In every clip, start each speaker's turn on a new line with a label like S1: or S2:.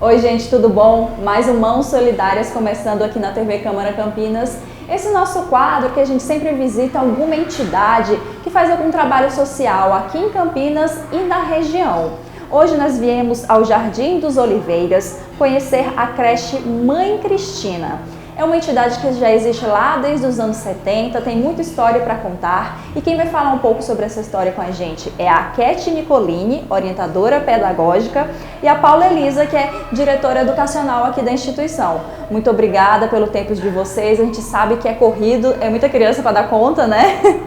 S1: Oi gente, tudo bom? Mais um Mãos Solidárias começando aqui na TV Câmara Campinas. Esse nosso quadro que a gente sempre visita alguma entidade que faz algum trabalho social aqui em Campinas e na região. Hoje nós viemos ao Jardim dos Oliveiras conhecer a creche Mãe Cristina. É uma entidade que já existe lá desde os anos 70, tem muita história para contar e quem vai falar um pouco sobre essa história com a gente é a Keti Nicolini, orientadora pedagógica, e a Paula Elisa, que é diretora educacional aqui da instituição. Muito obrigada pelo tempo de vocês, a gente sabe que é corrido, é muita criança para dar conta, né?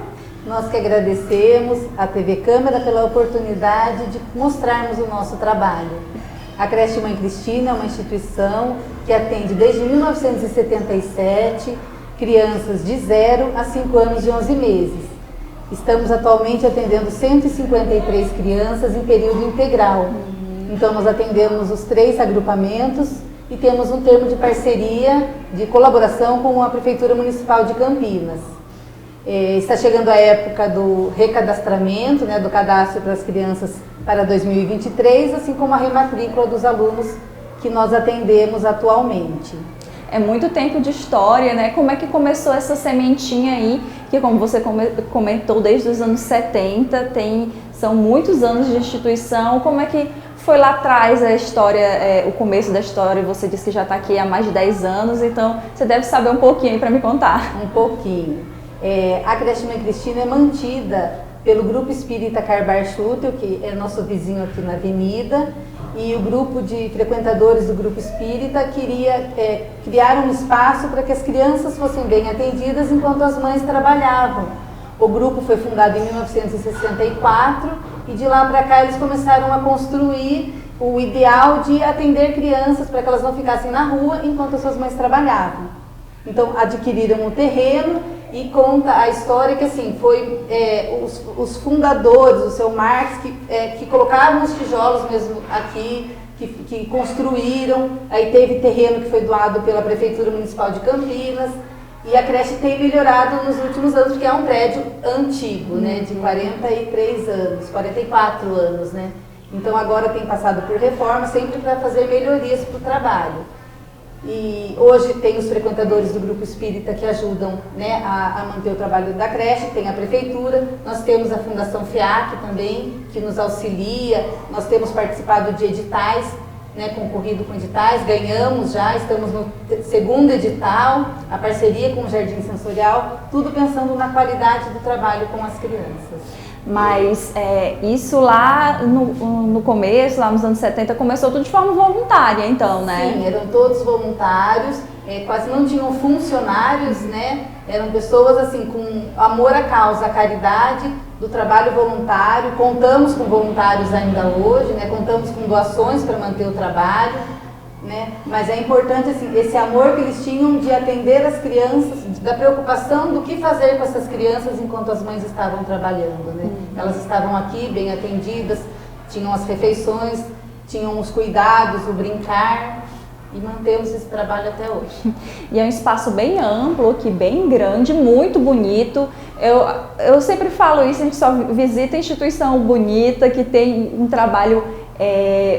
S2: Nós que agradecemos à TV Câmara pela oportunidade de mostrarmos o nosso trabalho. A creche Mãe Cristina é uma instituição que atende desde 1977 crianças de 0 a 5 anos e 11 meses. Estamos atualmente atendendo 153 crianças em período integral. Então nós atendemos os 3 agrupamentos e temos um termo de parceria, de colaboração com a Prefeitura Municipal de Campinas. Está chegando a época do recadastramento, do cadastro para as crianças para 2023, assim como a rematrícula dos alunos que nós atendemos atualmente.
S1: É muito tempo de história, né? Como é que começou essa sementinha aí, que como você comentou, desde os anos 70, são muitos anos de instituição. Como é que foi lá atrás a história, o começo da história? Você disse que já está aqui há mais de 10 anos, então você deve saber um pouquinho para me contar.
S2: Um pouquinho. A creche Mãe Cristina é mantida pelo Grupo Espírita Carbar Schutel, que é nosso vizinho aqui na avenida, e o grupo de frequentadores do Grupo Espírita queria criar um espaço para que as crianças fossem bem atendidas enquanto as mães trabalhavam. O grupo foi fundado em 1964 e de lá para cá eles começaram a construir o ideal de atender crianças para que elas não ficassem na rua enquanto as suas mães trabalhavam. Então adquiriram um terreno e conta a história que assim, foi os fundadores, o seu Marx, que colocaram os tijolos mesmo aqui, que construíram, aí teve terreno que foi doado pela Prefeitura Municipal de Campinas, e a creche tem melhorado nos últimos anos, porque é um prédio antigo, de 43 anos, 44 anos, Então agora tem passado por reforma, sempre para fazer melhorias para o trabalho. E hoje tem os frequentadores do Grupo Espírita que ajudam a manter o trabalho da creche, tem a Prefeitura, nós temos a Fundação FIAC também, que nos auxilia, nós temos participado de editais, concorrido com editais, ganhamos já, estamos no 2º edital, a parceria com o Jardim Sensorial, tudo pensando na qualidade do trabalho com as crianças.
S1: Mas isso lá no começo, lá nos anos 70, começou tudo de forma voluntária, então, né?
S2: Sim, eram todos voluntários, quase não tinham funcionários, Eram pessoas assim com amor à causa, à caridade, do trabalho voluntário. Contamos com voluntários ainda hoje, contamos com doações para manter o trabalho. Mas é importante assim, esse amor que eles tinham de atender as crianças, da preocupação do que fazer com essas crianças enquanto as mães estavam trabalhando. Elas estavam aqui bem atendidas, tinham as refeições, tinham os cuidados, o brincar, e mantemos esse trabalho até hoje.
S1: E é um espaço bem amplo, que bem grande, muito bonito. Eu sempre falo isso, a gente só visita instituição bonita, que tem um trabalho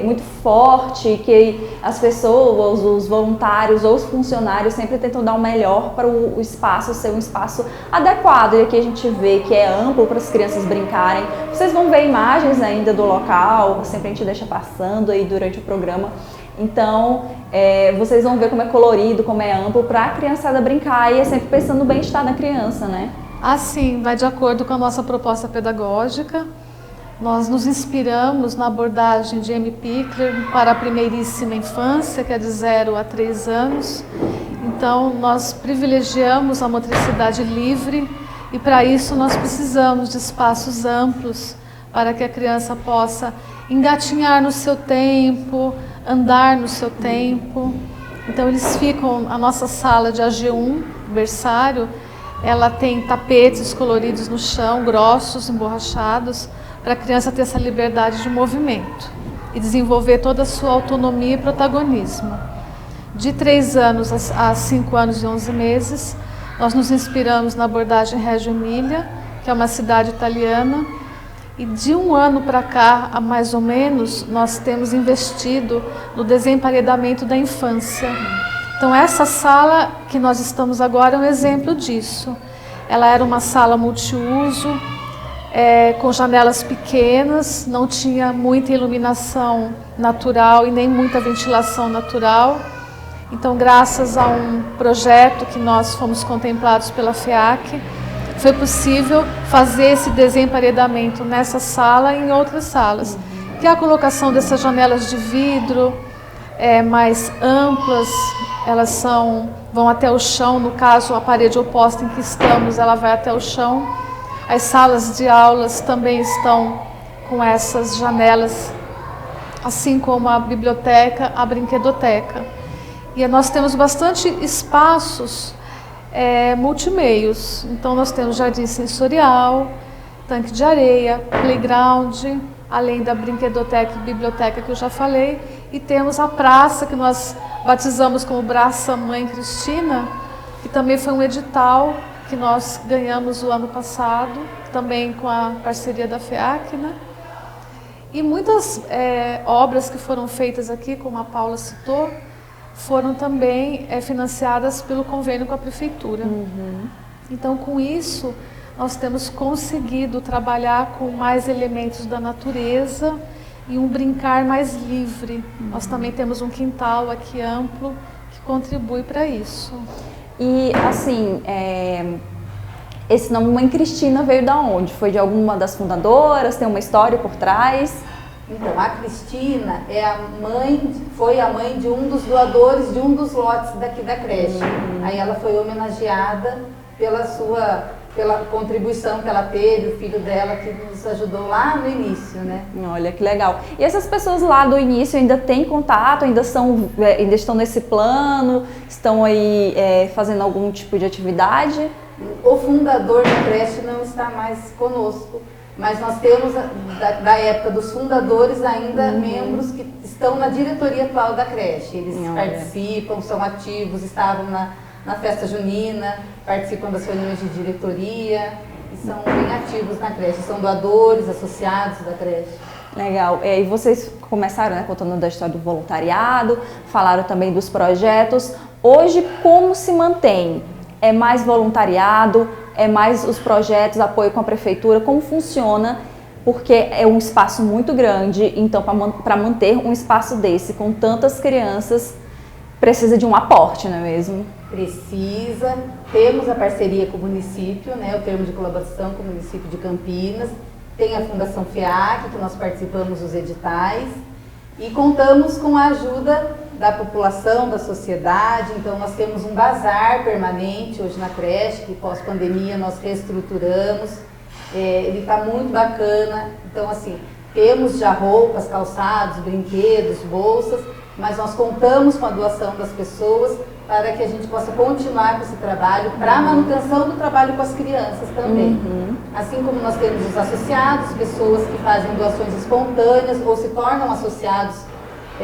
S1: muito forte, que as pessoas, os voluntários ou os funcionários sempre tentam dar o melhor para o espaço ser um espaço adequado. E aqui a gente vê que é amplo para as crianças brincarem. Vocês vão ver imagens ainda do local, sempre a gente deixa passando aí durante o programa. Então, vocês vão ver como é colorido, como é amplo para a criançada brincar, e é sempre pensando no bem-estar da criança,
S3: Sim, vai de acordo com a nossa proposta pedagógica. Nós nos inspiramos na abordagem de M. Pickler para a primeiríssima infância, que é de 0 a 3 anos. Então, nós privilegiamos a motricidade livre e, para isso, nós precisamos de espaços amplos para que a criança possa engatinhar no seu tempo, andar no seu tempo. Então, eles ficam, a nossa sala de AG1, berçário, ela tem tapetes coloridos no chão, grossos, emborrachados, para a criança ter essa liberdade de movimento e desenvolver toda a sua autonomia e protagonismo. De 3 anos a 5 anos e 11 meses, nós nos inspiramos na abordagem Reggio Emília, que é uma cidade italiana, E de um ano para cá, a mais ou menos, nós temos investido no desemparedamento da infância. Então essa sala que nós estamos agora é um exemplo disso. Ela era uma sala multiuso, com janelas pequenas, não tinha muita iluminação natural e nem muita ventilação natural. Então, graças a um projeto que nós fomos contemplados pela FEAC, foi possível fazer esse desemparedamento nessa sala e em outras salas. Que é a colocação dessas janelas de vidro mais amplas, elas vão até o chão, no caso a parede oposta em que estamos, ela vai até o chão. As salas de aulas também estão com essas janelas, assim como a biblioteca, a brinquedoteca. E nós temos bastante espaços multimeios. Então nós temos jardim sensorial, tanque de areia, playground, além da brinquedoteca e biblioteca que eu já falei. E temos a praça que nós batizamos como Praça Mãe Cristina, que também foi um edital que nós ganhamos o ano passado, também com a parceria da FEAC, né? E muitas obras que foram feitas aqui, como a Paula citou, foram também financiadas pelo convênio com a prefeitura. Então, com isso, nós temos conseguido trabalhar com mais elementos da natureza e um brincar mais livre. Nós também temos um quintal aqui amplo que contribui para isso.
S1: E, assim, esse nome Mãe Cristina veio da onde? Foi de alguma das fundadoras? Tem uma história por trás?
S2: Então, a Cristina foi a mãe de um dos doadores de um dos lotes daqui da creche. Aí ela foi homenageada pela contribuição que ela teve, o filho dela que nos ajudou lá no início, né?
S1: Olha que legal. E essas pessoas lá do início ainda têm contato, ainda estão nesse plano, estão aí fazendo algum tipo de atividade?
S2: O fundador da creche não está mais conosco. Mas nós temos, da época dos fundadores, ainda membros que estão na diretoria atual da creche. Eles participam, são ativos, estavam na festa junina, participam das reuniões de diretoria e são bem ativos na creche. São doadores, associados da creche.
S1: Legal. E vocês começaram, né, contando da história do voluntariado, falaram também dos projetos. Hoje, como se mantém? É mais voluntariado? É mais os projetos, apoio com a prefeitura? Como funciona? Porque é um espaço muito grande, então para manter um espaço desse com tantas crianças, precisa de um aporte, não é mesmo?
S2: Precisa. Temos a parceria com o município, né, o termo de colaboração com o município de Campinas. Tem a Fundação FEAC, que nós participamos dos editais. E contamos com a ajuda da população, da sociedade. Então nós temos um bazar permanente hoje na creche, que pós-pandemia nós reestruturamos. Ele está muito bacana. Então assim, temos já roupas, calçados, brinquedos, bolsas, mas nós contamos com a doação das pessoas para que a gente possa continuar com esse trabalho, para a manutenção do trabalho com as crianças também. Assim como nós temos os associados, pessoas que fazem doações espontâneas ou se tornam associados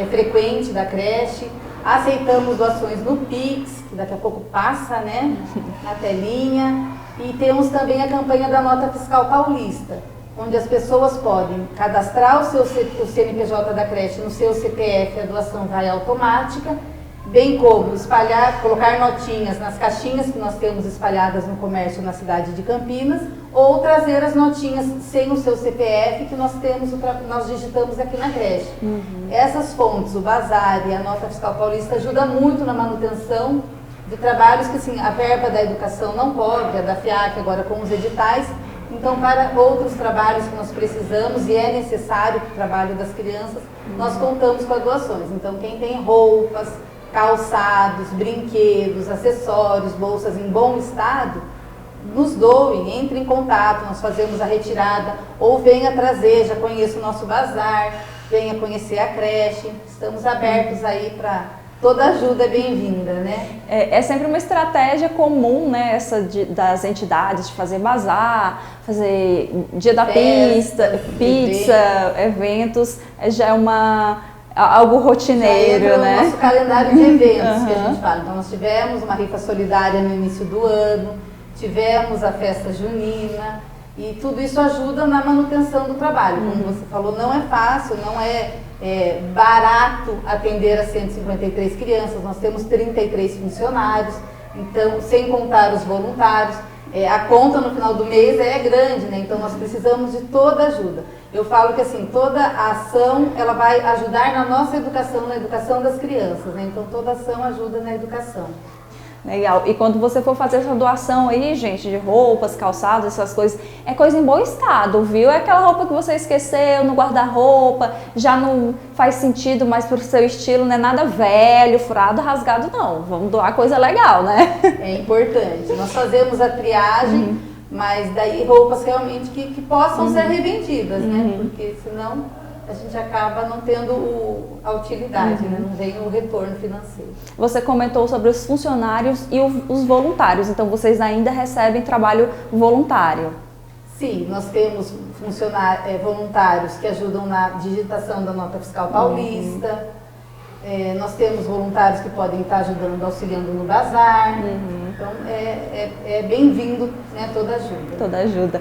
S2: frequentes da creche. Aceitamos doações no Pix, que daqui a pouco passa, né, na telinha. E temos também a campanha da Nota Fiscal Paulista, onde as pessoas podem cadastrar o CNPJ da creche no seu CPF, a doação vai automática, bem como colocar notinhas nas caixinhas que nós temos espalhadas no comércio na cidade de Campinas, ou trazer as notinhas sem o seu CPF que nós digitamos aqui na creche. Essas fontes, o bazar e a Nota Fiscal Paulista, ajudam muito na manutenção de trabalhos que assim, a verba da educação não cobre, a da FEAC agora com os editais. Então, para outros trabalhos que nós precisamos e é necessário para o trabalho das crianças, nós contamos com as doações. Então, quem tem roupas, calçados, brinquedos, acessórios, bolsas em bom estado, nos doem, entre em contato, nós fazemos a retirada, ou venha trazer, já conheça o nosso bazar, venha conhecer a creche, estamos abertos aí para... Toda ajuda é bem-vinda, né?
S1: É sempre uma estratégia comum, né, essa das entidades, de fazer bazar, fazer dia da pizza, eventos, já é algo rotineiro, né?
S2: O nosso calendário de eventos que a gente fala. Então, nós tivemos uma rifa solidária no início do ano, tivemos a festa junina, E tudo isso ajuda na manutenção do trabalho. Como você falou, não é fácil, não é barato atender a 153 crianças. Nós temos 33 funcionários, então, sem contar os voluntários. A conta no final do mês é grande, né? Então nós precisamos de toda ajuda. Eu falo que assim, toda a ação ela vai ajudar na nossa educação, na educação das crianças, né? Então toda ação ajuda na educação.
S1: Legal. E quando você for fazer essa doação aí, gente, de roupas, calçados, essas coisas, é coisa em bom estado, viu? É aquela roupa que você esqueceu no guarda-roupa, já não faz sentido mais pro seu estilo, não é nada velho, furado, rasgado, não. Vamos doar coisa legal, né?
S2: É importante. Nós fazemos a triagem, mas daí roupas realmente que possam ser revendidas, né? Porque senão a gente acaba não tendo a utilidade, né? Não vem o retorno financeiro.
S1: Você comentou sobre os funcionários e os voluntários, então vocês ainda recebem trabalho voluntário?
S2: Sim, nós temos voluntários que ajudam na digitação da nota fiscal paulista, nós temos voluntários que podem estar ajudando, auxiliando no bazar, então é bem-vindo, né, toda ajuda.
S1: Toda ajuda.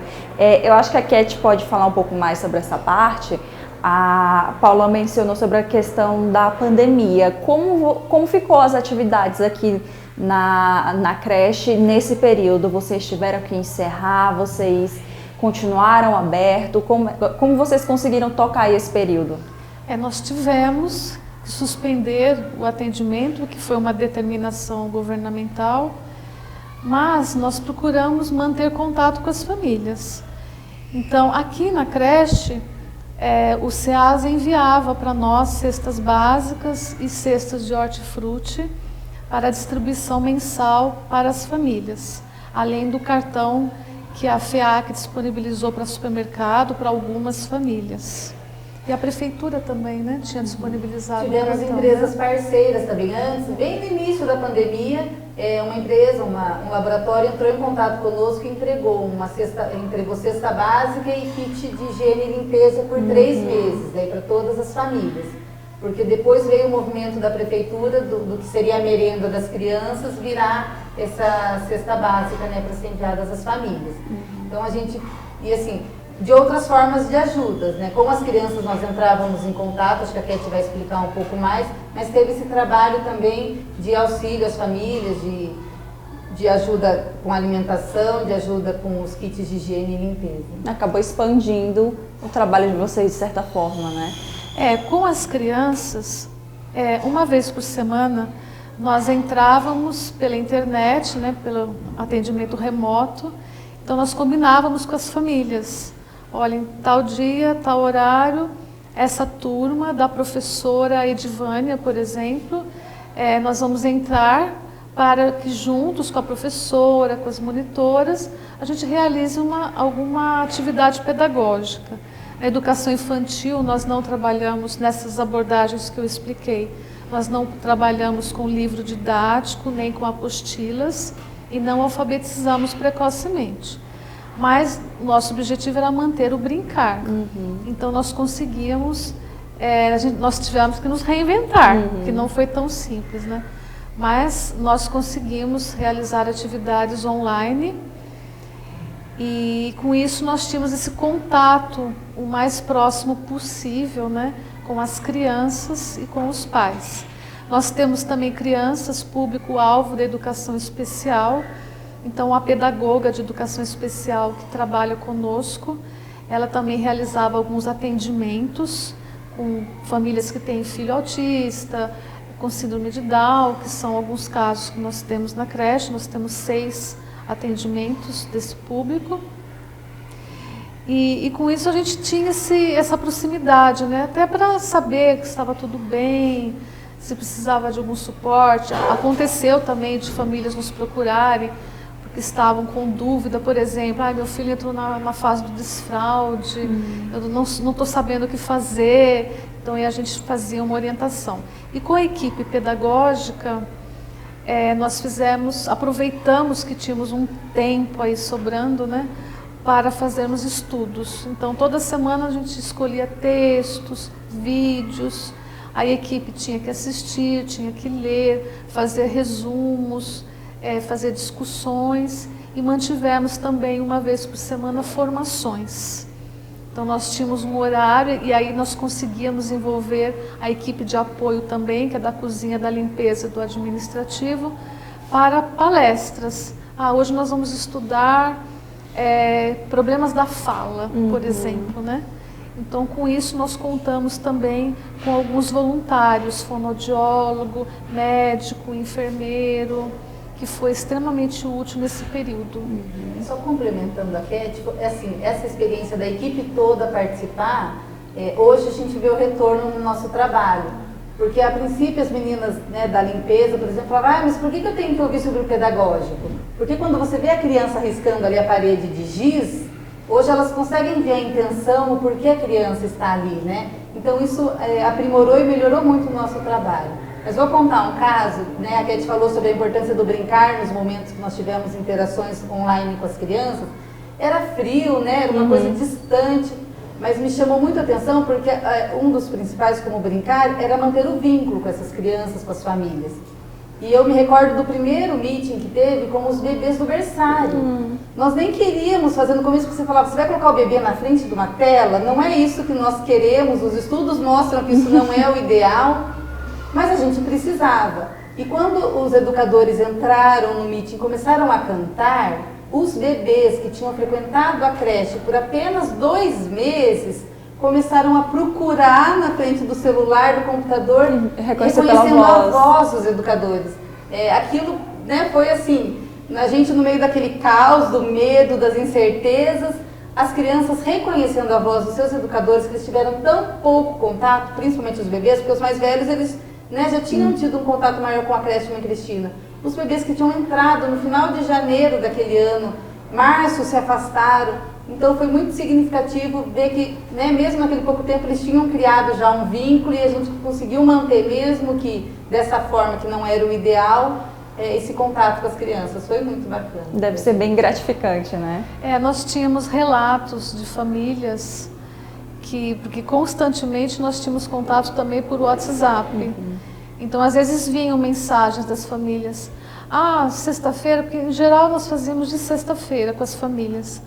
S1: Eu acho que a Cat pode falar um pouco mais sobre essa parte. A Paula mencionou sobre a questão da pandemia. Como ficou as atividades aqui na creche nesse período? Vocês tiveram que encerrar? Vocês continuaram aberto? Como vocês conseguiram tocar esse período?
S3: Nós tivemos que suspender o atendimento, que foi uma determinação governamental, mas nós procuramos manter contato com as famílias. Então, aqui na creche, o SEASA enviava para nós cestas básicas e cestas de hortifruti para distribuição mensal para as famílias, além do cartão que a FEAC disponibilizou para supermercado para algumas famílias. E a prefeitura também, né, tinha disponibilizado.
S2: Tivemos empresas parceiras também. Antes, bem no início da pandemia, uma empresa, um laboratório entrou em contato conosco e entregou cesta básica e kit de higiene e limpeza por 3 meses, para todas as famílias. Porque depois veio o movimento da prefeitura do que seria a merenda das crianças virar essa cesta básica, né, para ser enviadas às famílias. Então a gente, e assim, de outras formas de ajudas, né? Com as crianças nós entrávamos em contato, acho que a Cat vai explicar um pouco mais, mas teve esse trabalho também de auxílio às famílias, de ajuda com alimentação, de ajuda com os kits de higiene e limpeza.
S1: Acabou expandindo o trabalho de vocês de certa forma, né?
S3: Com as crianças, uma vez por semana, nós entrávamos pela internet, né, pelo atendimento remoto, então nós combinávamos com as famílias. Olha, em tal dia, tal horário, essa turma da professora Edivânia, por exemplo, nós vamos entrar para que juntos com a professora, com as monitoras, a gente realize alguma atividade pedagógica. Na educação infantil, nós não trabalhamos nessas abordagens que eu expliquei. Nós não trabalhamos com livro didático, nem com apostilas, e não alfabetizamos precocemente. Mas nosso objetivo era manter o brincar. Então nós conseguíamos, nós tivemos que nos reinventar, que não foi tão simples, né? Mas nós conseguimos realizar atividades online e com isso nós tínhamos esse contato o mais próximo possível, né, com as crianças e com os pais. Nós temos também crianças, público-alvo da educação especial. Então, a pedagoga de educação especial que trabalha conosco, ela também realizava alguns atendimentos com famílias que têm filho autista, com síndrome de Down, que são alguns casos que nós temos na creche. Nós temos 6 atendimentos desse público. E com isso a gente tinha essa proximidade, né? Até para saber que estava tudo bem, se precisava de algum suporte. Aconteceu também de famílias nos procurarem, porque estavam com dúvida, por exemplo, meu filho entrou na fase do desfraude, eu não estou sabendo o que fazer. Então aí a gente fazia uma orientação. E com a equipe pedagógica, nós aproveitamos que tínhamos um tempo aí sobrando, né, para fazermos estudos. Então toda semana a gente escolhia textos, vídeos, a equipe tinha que assistir, tinha que ler, fazer resumos, fazer discussões, e mantivemos também uma vez por semana formações. Então nós tínhamos um horário e aí nós conseguíamos envolver a equipe de apoio também, que é da cozinha, da limpeza e do administrativo, para palestras. Hoje nós vamos estudar problemas da fala, por exemplo, né? Então, com isso, nós contamos também com alguns voluntários, fonoaudiólogo, médico, enfermeiro, que foi extremamente útil nesse período.
S2: Só complementando a Cat, assim, essa experiência da equipe toda participar, hoje a gente vê o retorno no nosso trabalho. Porque, a princípio, as meninas, né, da limpeza, por exemplo, falavam, mas por que eu tenho que ouvir sobre o pedagógico? Porque quando você vê a criança riscando ali a parede de giz, hoje elas conseguem ver a intenção, o porquê a criança está ali, né? Então isso aprimorou e melhorou muito o nosso trabalho. Mas vou contar um caso, né? A Cat falou sobre a importância do brincar nos momentos que nós tivemos interações online com as crianças. Era frio, né? Era uma coisa distante, mas me chamou muito a atenção porque um dos principais como brincar era manter o vínculo com essas crianças, com as famílias. E eu me recordo do primeiro meeting que teve com os bebês do berçário. Nós nem queríamos fazer no começo, que você falava, você vai colocar o bebê na frente de uma tela? Não é isso que nós queremos, os estudos mostram que isso não é o ideal, mas a gente precisava. E quando os educadores entraram no meeting, começaram a cantar, os bebês que tinham frequentado a creche por apenas 2 meses, começaram a procurar na frente do celular, do computador, reconhecendo a voz dos educadores. Aquilo, né, foi assim, a gente no meio daquele caos, do medo, das incertezas, as crianças reconhecendo a voz dos seus educadores, que eles tiveram tão pouco contato, principalmente os bebês, porque os mais velhos, eles, né, já tinham tido um contato maior com a creche Mãe Cristina. Os bebês que tinham entrado no final de janeiro daquele ano, março, se afastaram. Então foi muito significativo ver que, né, mesmo naquele pouco tempo, eles tinham criado já um vínculo e a gente conseguiu manter, mesmo que dessa forma que não era o ideal, esse contato com as crianças. Foi muito bacana.
S1: Deve ser bem gratificante, né?
S3: Nós tínhamos relatos de famílias porque constantemente nós tínhamos contato também por WhatsApp. Então, às vezes vinham mensagens das famílias. Sexta-feira, porque em geral nós fazíamos de sexta-feira com as famílias.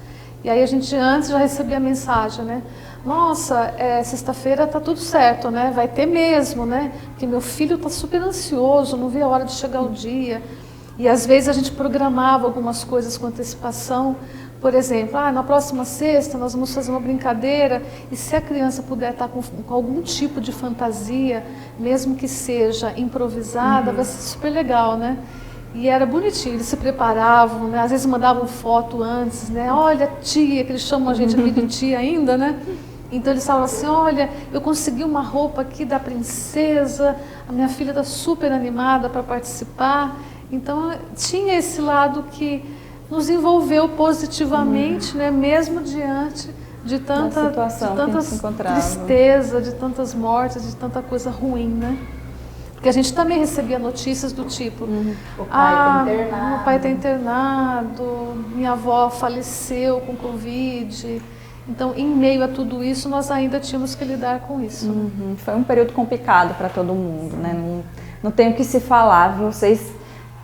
S3: E aí a gente antes já recebia a mensagem, né? Nossa, sexta-feira tá tudo certo, né? Vai ter mesmo, né? Porque meu filho tá super ansioso, não vê a hora de chegar o dia. E às vezes a gente programava algumas coisas com antecipação. Por exemplo, na próxima sexta nós vamos fazer uma brincadeira e se a criança puder estar com algum tipo de fantasia, mesmo que seja improvisada, vai ser super legal, né? E era bonitinho, eles se preparavam, né? Às vezes mandavam foto antes, né? Olha, tia, que eles chamam a gente aqui de tia ainda, né? Então eles falavam assim, olha, eu consegui uma roupa aqui da princesa, a minha filha está super animada para participar. Então tinha esse lado que nos envolveu positivamente, né? Mesmo diante de tanta tristeza, de tantas mortes, de tanta coisa ruim, né? Porque a gente também recebia notícias do tipo,
S2: o pai está internado.
S3: Meu pai está internado, minha avó faleceu com Covid. Então, em meio a tudo isso, nós ainda tínhamos que lidar com isso.
S1: Foi um período complicado para todo mundo, né? Não tem o que se falar, vocês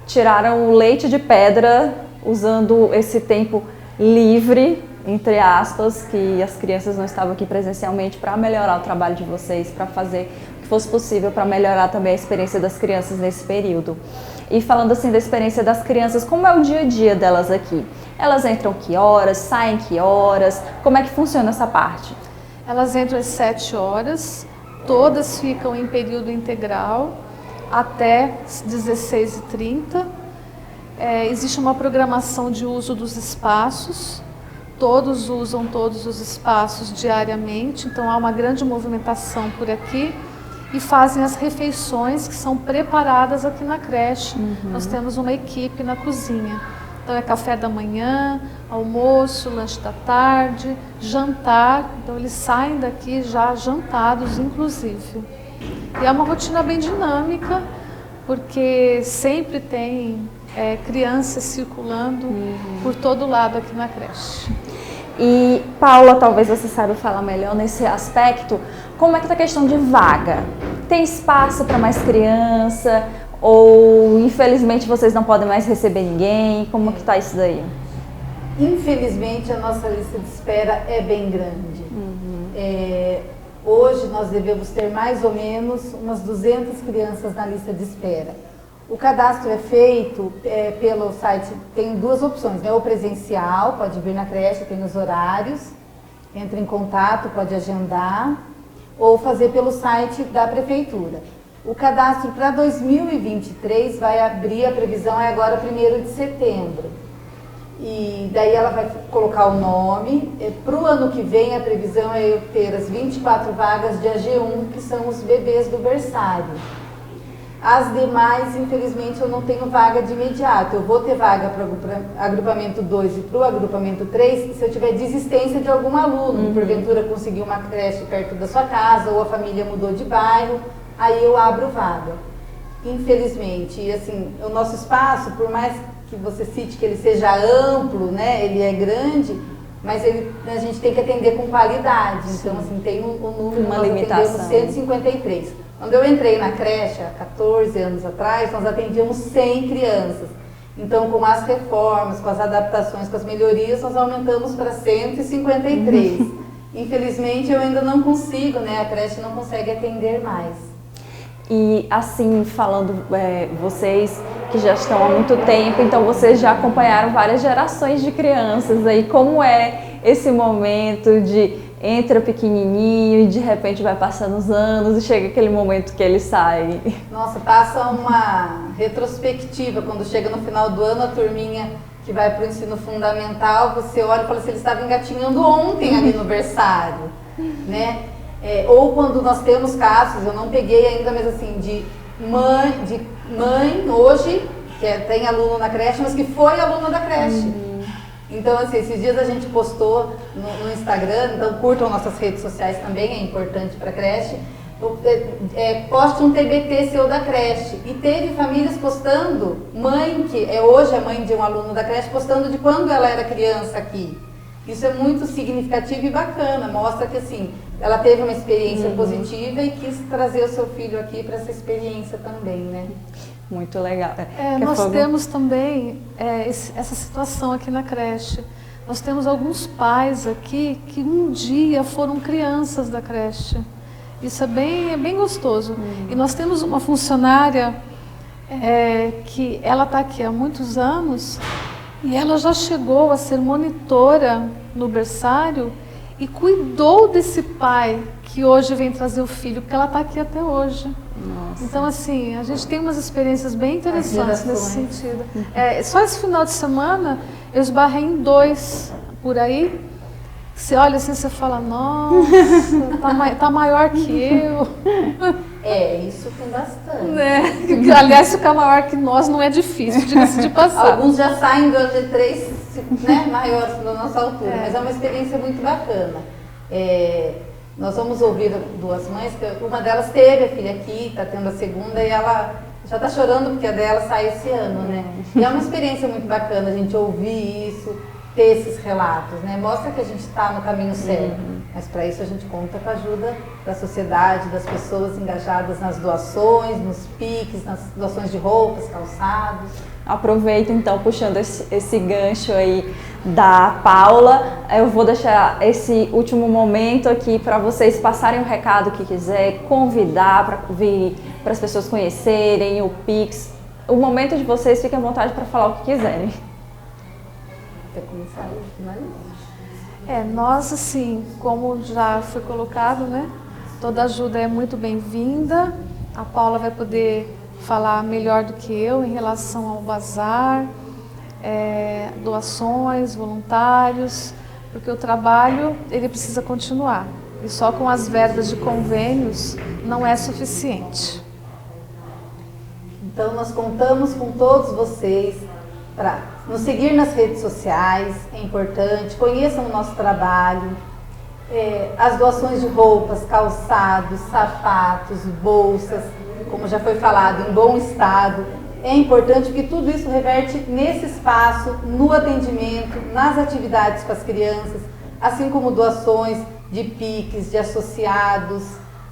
S1: tiraram o leite de pedra usando esse tempo livre, entre aspas, que as crianças não estavam aqui presencialmente, para melhorar o trabalho de vocês, para fazer o que fosse possível para melhorar também a experiência das crianças nesse período. E falando assim da experiência das crianças, como é o dia a dia delas aqui? Elas entram que horas, saem que horas? Como é que funciona essa parte?
S3: Elas entram às 7 horas, todas ficam em período integral até 16h30. Existe uma programação de uso dos espaços, todos usam todos os espaços diariamente, então há uma grande movimentação por aqui e fazem as refeições que são preparadas aqui na creche. Nós temos uma equipe na cozinha, então é café da manhã, almoço, lanche da tarde, jantar, então eles saem daqui já jantados inclusive. E é uma rotina bem dinâmica, porque sempre tem crianças circulando por todo lado aqui na creche.
S1: E Paula, talvez você saiba falar melhor nesse aspecto, como é que está a questão de vaga? Tem espaço para mais criança ou infelizmente vocês não podem mais receber ninguém? Como que está isso daí?
S2: Infelizmente, a nossa lista de espera é bem grande. Hoje nós devemos ter mais ou menos umas 200 crianças na lista de espera. O cadastro é feito pelo site, tem duas opções, né? Ou presencial, pode vir na creche, tem os horários, entra em contato, pode agendar, ou fazer pelo site da prefeitura. O cadastro para 2023 vai abrir, a previsão é agora 1º de setembro. E daí ela vai colocar o nome. Para o ano que vem, a previsão é eu ter as 24 vagas de AG1, que são os bebês do berçário. As demais, infelizmente, eu não tenho vaga de imediato. Eu vou ter vaga para o agrupamento 2 e para o agrupamento 3 se eu tiver desistência de algum aluno, porventura conseguiu uma creche perto da sua casa ou a família mudou de bairro, aí eu abro vaga. Infelizmente, e assim, o nosso espaço, por mais que você cite que ele seja amplo, né, ele é grande, mas a gente tem que atender com qualidade. Sim. Então, assim, tem um número,
S1: uma
S2: nós
S1: limitação.
S2: atendemos 153. Quando eu entrei na creche, há 14 anos atrás, nós atendíamos 100 crianças. Então, com as reformas, com as adaptações, com as melhorias, nós aumentamos para 153. Infelizmente, eu ainda não consigo, né? A creche não consegue atender mais.
S1: E assim, falando, vocês que já estão há muito tempo, então vocês já acompanharam várias gerações de crianças aí, como é esse momento de entra pequenininho e de repente vai passando os anos e chega aquele momento que ele sai?
S2: Nossa, passa uma retrospectiva, quando chega no final do ano, a turminha que vai para o ensino fundamental, você olha e fala assim, ele estava engatinhando ontem ali no berçário, né? Ou quando nós temos casos, eu não peguei ainda, mas assim, de mãe hoje, que tem aluno na creche, mas que foi aluna da creche. Então, assim, esses dias a gente postou no Instagram, então curtam nossas redes sociais também, é importante para a creche. Poste um TBT seu da creche. E teve famílias postando, mãe, que hoje é mãe de um aluno da creche, postando de quando ela era criança aqui. Isso é muito significativo e bacana, mostra que assim, ela teve uma experiência positiva e quis trazer o seu filho aqui para essa experiência também, né?
S1: Muito legal.
S3: Nós temos também essa situação aqui na creche. Nós temos alguns pais aqui que um dia foram crianças da creche. Isso é bem gostoso. E nós temos uma funcionária que ela está aqui há muitos anos e ela já chegou a ser monitora no berçário e cuidou desse pai que hoje vem trazer o filho, porque ela está aqui até hoje. Nossa. Então, assim, a gente tem umas experiências bem interessantes nesse sentido. Só esse final de semana, eu esbarrei em 2 por aí. Você olha assim, você fala, nossa, tá maior que eu.
S2: Isso tem bastante.
S3: Aliás, ficar maior que nós não é difícil, diga-se de passagem.
S2: Alguns já saem do AG3, né, maiores da nossa altura, mas é uma experiência muito bacana. Nós vamos ouvir 2 mães, que uma delas teve a filha aqui, está tendo a segunda e ela já está chorando porque a dela sai esse ano, né? E é uma experiência muito bacana a gente ouvir isso, ter esses relatos, né? Mostra que a gente está no caminho certo, mas para isso a gente conta com a ajuda da sociedade, das pessoas engajadas nas doações, nos PICs, nas doações de roupas, calçados.
S1: Aproveito então, puxando esse gancho aí da Paula, eu vou deixar esse último momento aqui para vocês passarem o recado que quiser, convidar para vir, para as pessoas conhecerem o Pix. O momento de vocês, fiquem à vontade para falar o que quiserem.
S2: Quer começar?
S3: Nós, assim, como já foi colocado, né? Toda ajuda é muito bem-vinda. A Paula vai poder falar melhor do que eu em relação ao bazar, doações, voluntários, porque o trabalho ele precisa continuar e só com as verbas de convênios não é suficiente.
S2: Então nós contamos com todos vocês para nos seguir nas redes sociais, é importante, conheçam o nosso trabalho, as doações de roupas, calçados, sapatos, bolsas, como já foi falado, em bom estado. É importante porque tudo isso reverte nesse espaço, no atendimento, nas atividades com as crianças, assim como doações de PICs, de associados.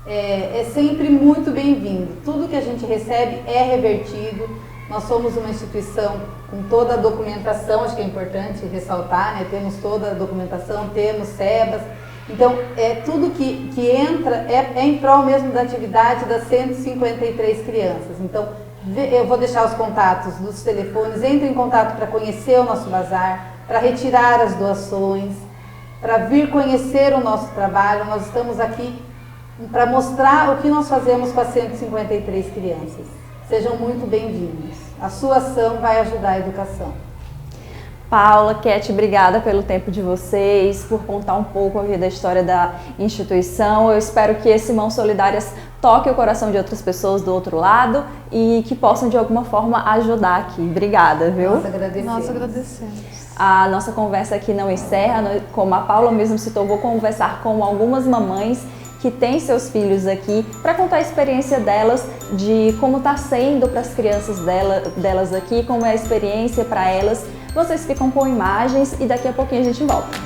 S2: É sempre muito bem-vindo. Tudo que a gente recebe é revertido. Nós somos uma instituição com toda a documentação, acho que é importante ressaltar, né? Temos toda a documentação, temos SEBAS. Então, tudo que entra é em prol mesmo da atividade das 153 crianças. Então, eu vou deixar os contatos dos telefones, entre em contato para conhecer o nosso bazar, para retirar as doações, para vir conhecer o nosso trabalho. Nós estamos aqui para mostrar o que nós fazemos com as 153 crianças. Sejam muito bem-vindos. A sua ação vai ajudar a educação.
S1: Paula, Cat, obrigada pelo tempo de vocês, por contar um pouco aqui da história da instituição. Eu espero que esse Mãos Solidárias toque o coração de outras pessoas do outro lado e que possam de alguma forma ajudar aqui. Obrigada, viu?
S3: Nós agradecemos.
S1: A nossa conversa aqui não encerra, como a Paula mesmo citou, vou conversar com algumas mamães que têm seus filhos aqui para contar a experiência delas, de como está sendo para as crianças delas aqui, como é a experiência para elas. Vocês ficam com imagens e daqui a pouquinho a gente volta.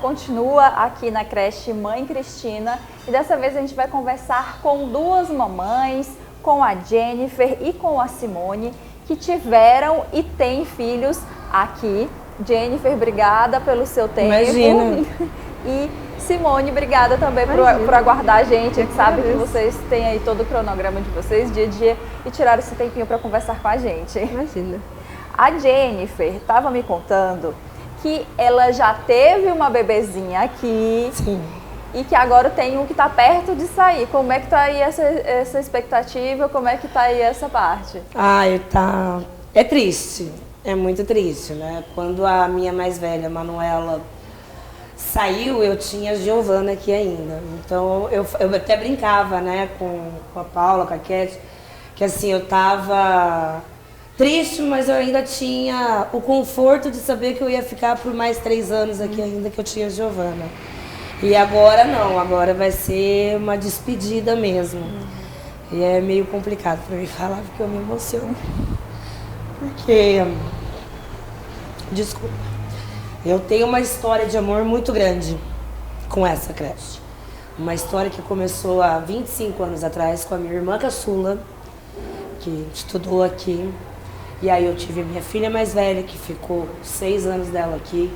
S1: Continua aqui na creche Mãe Cristina e dessa vez a gente vai conversar com duas mamães, com a Jennifer e com a Simone, que tiveram e têm filhos aqui. Jennifer, obrigada pelo seu tempo.
S4: Imagina.
S1: E Simone, obrigada também por aguardar a gente. A gente sabe que vocês têm aí todo o cronograma de vocês, dia a dia, e tiraram esse tempinho para conversar com a gente.
S4: Imagina.
S1: A Jennifer estava me contando que ela já teve uma bebezinha aqui.
S4: Sim.
S1: E que agora tem um que está perto de sair. Como é que tá aí essa expectativa? Como é que tá aí essa parte?
S4: É triste, é muito triste, né? Quando a minha mais velha, Manuela, saiu, eu tinha a Giovana aqui ainda. Então eu até brincava, né, com a Paula, com a Cat, que assim, eu tava triste, mas eu ainda tinha o conforto de saber que eu ia ficar por mais 3 anos aqui ainda, que eu tinha a Giovana. E agora não, agora vai ser uma despedida mesmo. E é meio complicado para mim falar, porque eu me emociono. Porque, desculpa, eu tenho uma história de amor muito grande com essa creche. Uma história que começou há 25 anos atrás com a minha irmã caçula, que estudou aqui. E aí eu tive a minha filha mais velha, que ficou 6 anos dela aqui,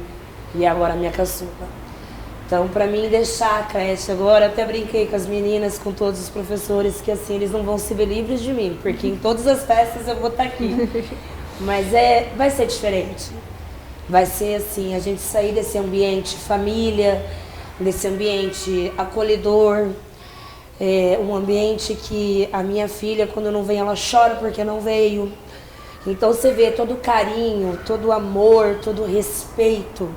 S4: e agora a minha caçula. Então, para mim, deixar a creche agora, até brinquei com as meninas, com todos os professores, que assim, eles não vão se ver livres de mim, porque em todas as festas eu vou estar aqui. Mas vai ser diferente. Vai ser assim, a gente sair desse ambiente família, desse ambiente acolhedor, um ambiente que a minha filha, quando não vem, ela chora porque não veio. Então você vê todo o carinho, todo o amor, todo o respeito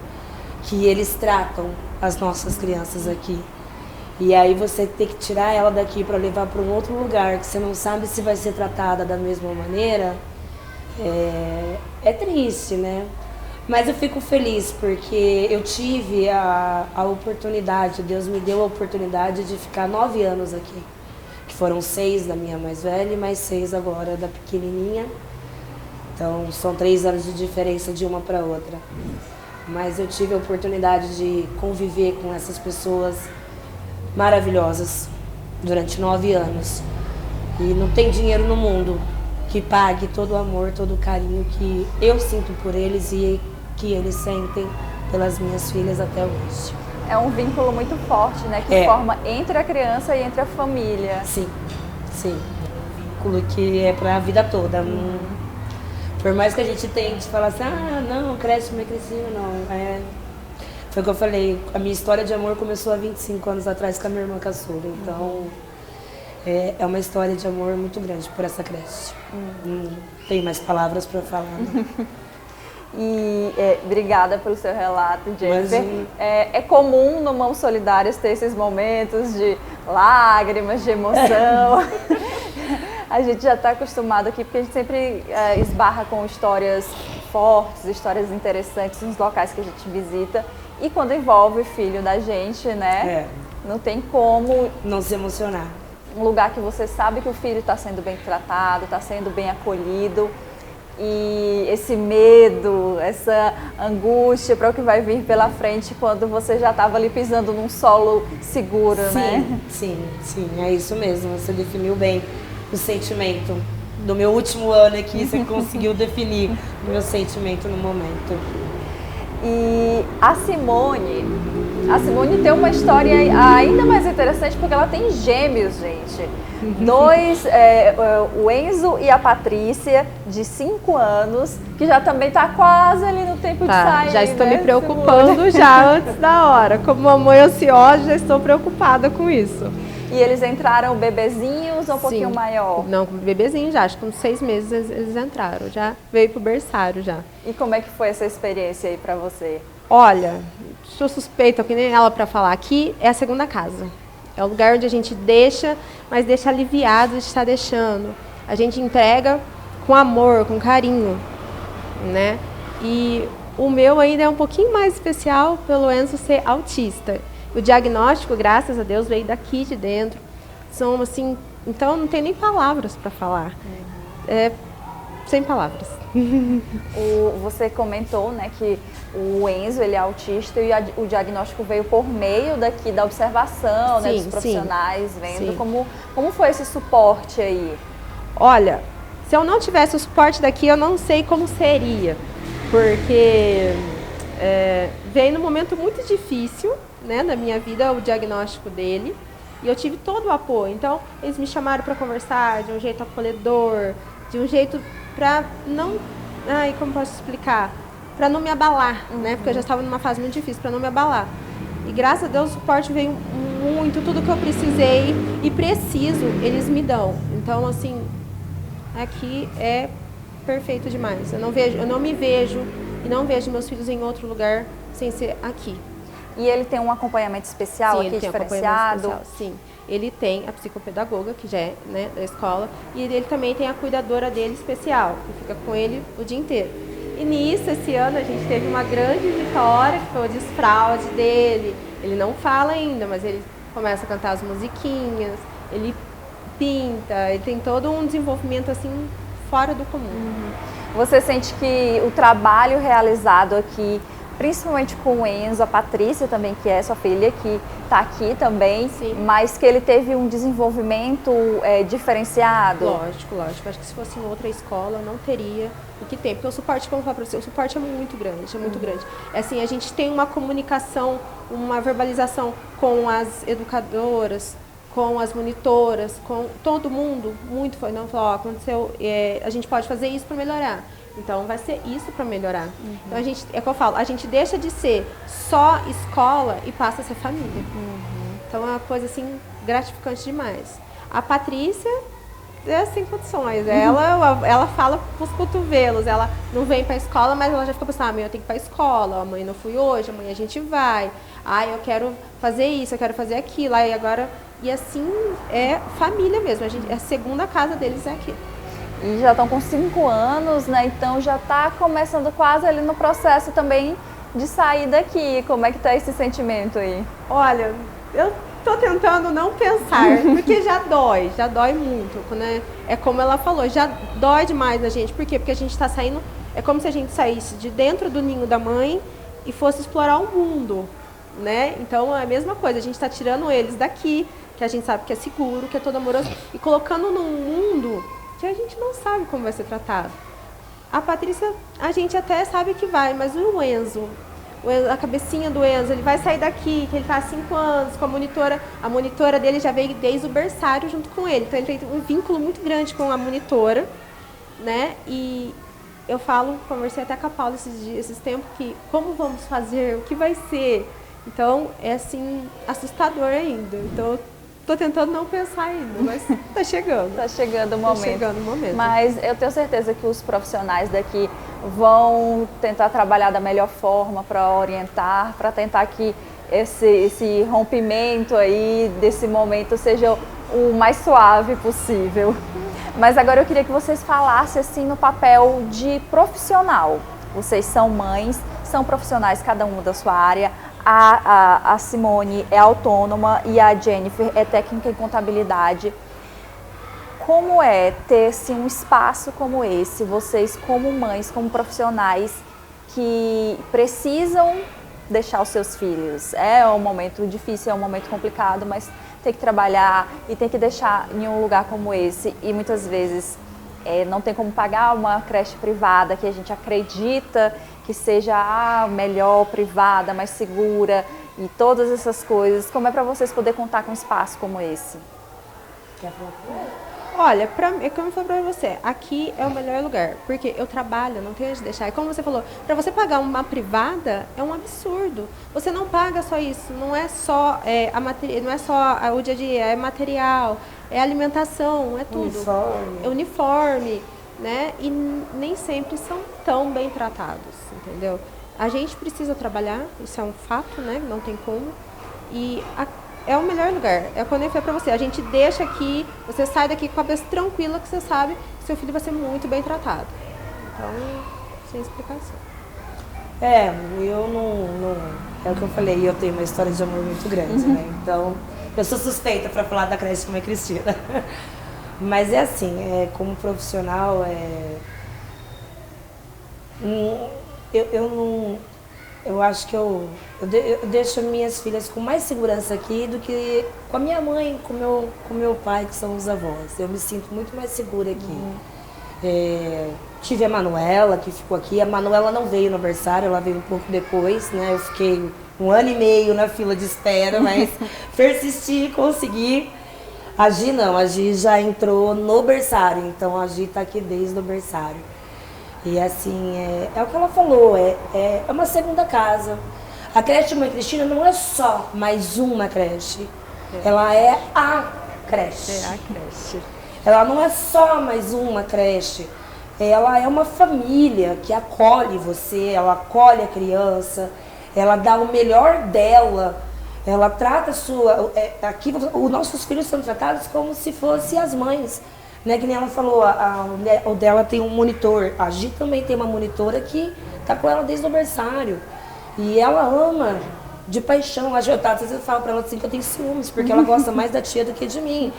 S4: que eles tratam as nossas crianças aqui. E aí você tem que tirar ela daqui para levar para um outro lugar, que você não sabe se vai ser tratada da mesma maneira, é triste, né? Mas eu fico feliz porque eu tive a oportunidade, Deus me deu a oportunidade de ficar 9 anos aqui. Que foram 6 da minha mais velha e mais 6 agora da pequenininha. Então são 3 anos de diferença de uma para outra. Mas eu tive a oportunidade de conviver com essas pessoas maravilhosas durante 9 anos. E não tem dinheiro no mundo que pague todo o amor, todo o carinho que eu sinto por eles e que eles sentem pelas minhas filhas até hoje.
S1: É um vínculo muito forte, né? Que forma entre a criança e entre a família.
S4: Sim, sim. Um vínculo que é para a vida toda. Por mais que a gente tente falar assim, não, cresce, não é crescinho, não. Foi o que eu falei, a minha história de amor começou há 25 anos atrás com a minha irmã caçula. Então, é uma história de amor muito grande por essa creche. Não tem mais palavras para falar.
S1: E obrigada pelo seu relato, Jennifer. É comum no Mãos Solidárias ter esses momentos de lágrimas, de emoção. A gente já está acostumado aqui, porque a gente sempre esbarra com histórias fortes, histórias interessantes nos locais que a gente visita. E quando envolve o filho da gente, né? Não tem como
S4: não se emocionar.
S1: Um lugar que você sabe que o filho está sendo bem tratado, está sendo bem acolhido. E esse medo, essa angústia para o que vai vir pela frente quando você já estava ali pisando num solo seguro, né?
S4: Sim, é isso mesmo. Você definiu bem o sentimento do meu último ano aqui, você conseguiu definir o meu sentimento no momento.
S1: E a Simone tem uma história ainda mais interessante porque ela tem gêmeos, gente. 2, o Enzo e a Patrícia, de 5 anos, que já também está quase ali no tempo de sair.
S5: Já estou
S1: me
S5: preocupando
S1: Simone?
S5: já antes da hora. Como mamãe ansiosa, já estou preocupada com isso.
S1: E eles entraram bebezinhos ou um pouquinho maior?
S5: Não, bebezinho já, acho que com 6 meses eles entraram, já veio pro berçário já.
S1: E como é que foi essa experiência aí pra você?
S5: Olha, sou suspeita, que nem ela para falar, aqui é a segunda casa. É o lugar onde a gente deixa, mas deixa aliviado de estar deixando. A gente entrega com amor, com carinho, né? E o meu ainda é um pouquinho mais especial pelo Enzo ser autista. O diagnóstico, graças a Deus, veio daqui de dentro. São assim, então não tem nem palavras para falar. Sem palavras.
S1: Você comentou, né, que o Enzo ele é autista e o diagnóstico veio por meio daqui da observação, né, dos profissionais, vendo como foi esse suporte aí.
S5: Olha, se eu não tivesse o suporte daqui, eu não sei como seria, porque veio num momento muito difícil, né, na minha vida, o diagnóstico dele, e eu tive todo o apoio. Então, eles me chamaram para conversar de um jeito acolhedor, de um jeito para não, como posso explicar? Para não me abalar, né? Porque eu já estava numa fase muito difícil, para não me abalar. E graças a Deus o suporte veio muito, tudo que eu precisei e preciso, eles me dão. Então, assim, aqui é perfeito demais. Eu não me vejo e não vejo meus filhos em outro lugar sem ser aqui.
S1: E ele tem um acompanhamento especial aqui, diferenciado?
S5: Sim, ele tem a psicopedagoga, que já é, né, da escola, e ele também tem a cuidadora dele especial, que fica com ele o dia inteiro. E nisso, esse ano, a gente teve uma grande vitória, que foi o desfraude dele. Ele não fala ainda, mas ele começa a cantar as musiquinhas, ele pinta, ele tem todo um desenvolvimento assim fora do comum.
S1: Você sente que o trabalho realizado aqui principalmente com o Enzo, a Patrícia também, que é sua filha, que está aqui também,
S5: Sim.
S1: mas que ele teve um desenvolvimento diferenciado?
S5: Lógico, lógico. Acho que se fosse em outra escola, não teria o que tem. Porque o suporte, como eu falo para você, o suporte é muito grande, é muito grande. É assim, a gente tem uma comunicação, uma verbalização com as educadoras, com as monitoras, com todo mundo, muito foi. Não falou, ó, aconteceu, a gente pode fazer isso para melhorar. Então vai ser isso para melhorar. Então a gente, é o que eu falo, a gente deixa de ser só escola e passa a ser família. Então é uma coisa assim gratificante demais. A Patrícia é sem condições. Ela fala com os cotovelos, ela não vem para a escola, mas ela já fica pensando, amanhã eu tenho que ir para a escola, amanhã não fui hoje, amanhã a gente vai. Eu quero fazer isso, eu quero fazer aquilo. Aí agora, e assim é família mesmo. A segunda casa deles é aqui.
S1: E já estão com 5 anos, né? Então já está começando quase ali no processo também de sair daqui. Como é que tá esse sentimento aí?
S5: Olha, eu tô tentando não pensar, porque já dói muito, né? É como ela falou, já dói demais na gente. Por quê? Porque a gente está saindo, é como se a gente saísse de dentro do ninho da mãe e fosse explorar o mundo, né? Então é a mesma coisa, a gente está tirando eles daqui, que a gente sabe que é seguro, que é todo amoroso, e colocando num mundo que a gente não sabe como vai ser tratado. A Patrícia, a gente até sabe que vai, mas o Enzo, a cabecinha do Enzo, ele vai sair daqui, que ele está há 5 anos com a monitora dele já veio desde o berçário junto com ele, então ele tem um vínculo muito grande com a monitora, né? E eu conversei até com a Paula esses tempos, que como vamos fazer, o que vai ser? Então, é assim, assustador ainda. Então, tô tentando não pensar ainda, mas tá chegando.
S1: Tá chegando o momento.
S5: Tá chegando o momento.
S1: Mas eu tenho certeza que os profissionais daqui vão tentar trabalhar da melhor forma para orientar, para tentar que esse rompimento aí, desse momento, seja o mais suave possível. Mas agora eu queria que vocês falassem assim no papel de profissional. Vocês são mães, são profissionais, cada uma da sua área. A Simone é autônoma e a Jennifer é técnica em contabilidade. Como é ter assim, um espaço como esse, vocês como mães, como profissionais que precisam deixar os seus filhos? É um momento difícil, é um momento complicado, mas tem que trabalhar e tem que deixar em um lugar como esse. E muitas vezes não tem como pagar uma creche privada que a gente acredita que seja melhor, privada, mais segura e todas essas coisas. Como é para vocês poder contar com um espaço como esse?
S5: Quer falar primeiro? Olha, como eu falei pra você, aqui é o melhor lugar, porque eu trabalho, não tenho onde deixar. E como você falou, para você pagar uma privada é um absurdo. Você não paga só isso, não é só não é só o dia a dia, é material, é alimentação, é tudo.
S4: Uniforme.
S5: É uniforme, né? E nem sempre são tão bem tratados, entendeu? A gente precisa trabalhar, isso é um fato, né? Não tem como. E é o melhor lugar. É quando eu falei pra você, a gente deixa aqui, você sai daqui com a cabeça tranquila, que você sabe que seu filho vai ser muito bem tratado. Então, sem explicação.
S4: Eu não... É o que eu falei, eu tenho uma história de amor muito grande, né? Então, eu sou suspeita para falar da creche com a Cristina. Mas é assim, como profissional, eu acho que eu deixo minhas filhas com mais segurança aqui do que com a minha mãe, com meu pai, que são os avós. Eu me sinto muito mais segura aqui. Tive a Manuela, que ficou aqui. A Manuela não veio no berçário, ela veio um pouco depois, né? Eu fiquei 1 ano e meio na fila de espera, mas persisti, consegui. A Gi não, a Gi já entrou no berçário, então a Gi está aqui desde o berçário. E assim, é o que ela falou, é uma segunda casa. A creche Mãe Cristina não é só mais uma creche, ela é a creche.
S5: É a creche.
S4: Ela não é só mais uma creche, ela é uma família que acolhe você, ela acolhe a criança, ela dá o melhor dela. Ela trata a sua... aqui, os nossos filhos são tratados como se fossem as mães. Né? Que nem ela falou, o dela tem um monitor. A Gi também tem uma monitora que tá com ela desde o berçário. E ela ama de paixão. Às vezes eu falo pra ela assim que eu tenho ciúmes, porque ela gosta mais da tia do que de mim.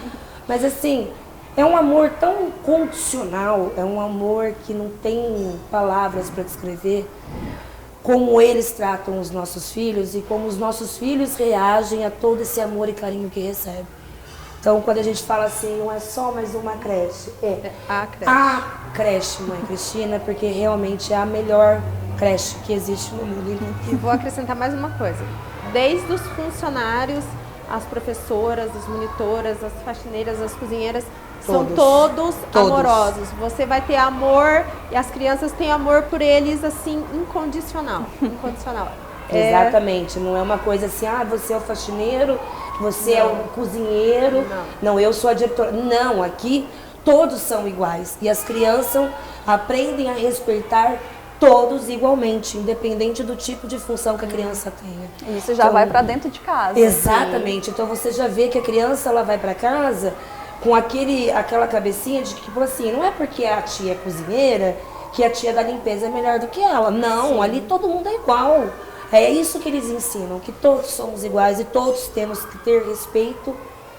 S4: Mas assim, é um amor tão condicional, é um amor que não tem palavras para descrever. como eles tratam os nossos filhos e como os nossos filhos reagem a todo esse amor e carinho que recebem. Então, quando a gente fala assim, não é só mais uma creche, a creche Mãe Cristina, porque realmente é a melhor creche que existe no mundo.
S5: E vou acrescentar mais uma coisa. Desde os funcionários, as professoras, as monitoras, as faxineiras, as cozinheiras, são todos amorosos. Você vai ter amor e as crianças têm amor por eles, assim, incondicional. Incondicional.
S4: Exatamente, não é uma coisa assim, você é o faxineiro, você é o cozinheiro, não, eu sou a diretora. Não, aqui todos são iguais e as crianças aprendem a respeitar todos igualmente, independente do tipo de função que a criança tenha.
S1: Isso já vai para dentro de casa.
S4: Exatamente, então você já vê que a criança ela vai para casa com aquela cabecinha de que, tipo assim, não é porque a tia é cozinheira que a tia da limpeza é melhor do que ela. Não, ali todo mundo é igual. É isso que eles ensinam, que todos somos iguais e todos temos que ter respeito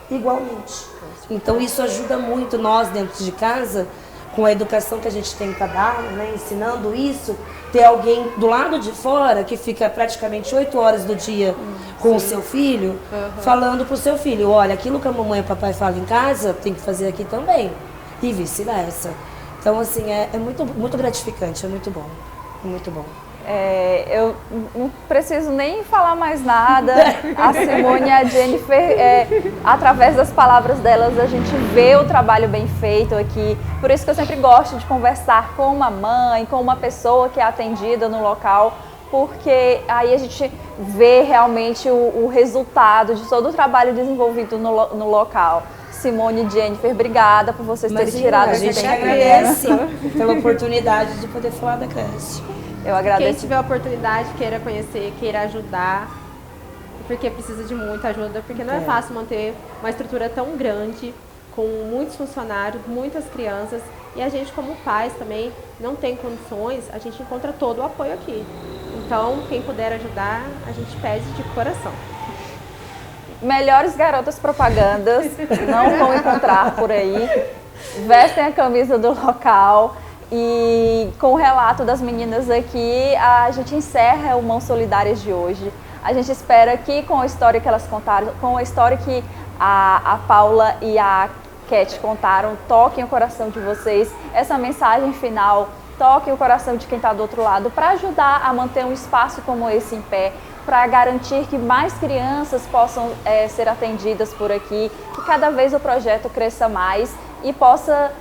S4: igualmente. Então isso ajuda muito nós dentro de casa, com a educação que a gente tenta dar, né, ensinando isso, ter alguém do lado de fora que fica praticamente 8 horas do dia com o seu filho, falando pro seu filho, olha, aquilo que a mamãe e o papai falam em casa, tem que fazer aqui também, e vice-versa. Então, assim, é muito, muito gratificante, é muito bom, muito bom.
S1: Eu não preciso nem falar mais nada. A Simone e a Jennifer, através das palavras delas, a gente vê o trabalho bem feito aqui. Por isso que eu sempre gosto de conversar com uma mãe, com uma pessoa que é atendida no local, porque aí a gente vê realmente o resultado de todo o trabalho desenvolvido no local. Simone e Jennifer, obrigada por vocês terem tirado
S4: a gente agradece pela oportunidade de poder falar da creche.
S1: Eu agradeço.
S5: Quem tiver a oportunidade, queira conhecer, queira ajudar, porque precisa de muita ajuda, porque não é fácil manter uma estrutura tão grande, com muitos funcionários, muitas crianças, e a gente como pais também não tem condições, a gente encontra todo o apoio aqui. Então, quem puder ajudar, a gente pede de coração.
S1: Melhores garotas propagandas não vão encontrar por aí, vestem a camisa do local. E com o relato das meninas aqui, a gente encerra o Mãos Solidárias de hoje. A gente espera que com a história que elas contaram, com a história que a Paula e a Cat contaram, toquem o coração de vocês. Essa mensagem final, toquem o coração de quem está do outro lado, para ajudar a manter um espaço como esse em pé, para garantir que mais crianças possam ser atendidas por aqui, que cada vez o projeto cresça mais e possa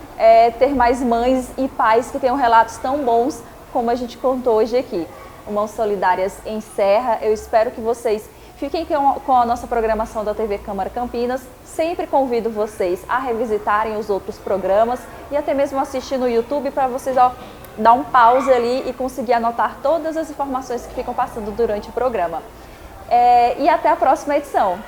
S1: ter mais mães e pais que tenham relatos tão bons como a gente contou hoje aqui. O Mãos Solidárias encerra. Eu espero que vocês fiquem com a nossa programação da TV Câmara Campinas. Sempre convido vocês a revisitarem os outros programas e até mesmo assistir no YouTube para vocês dar um pause ali e conseguir anotar todas as informações que ficam passando durante o programa. E até a próxima edição.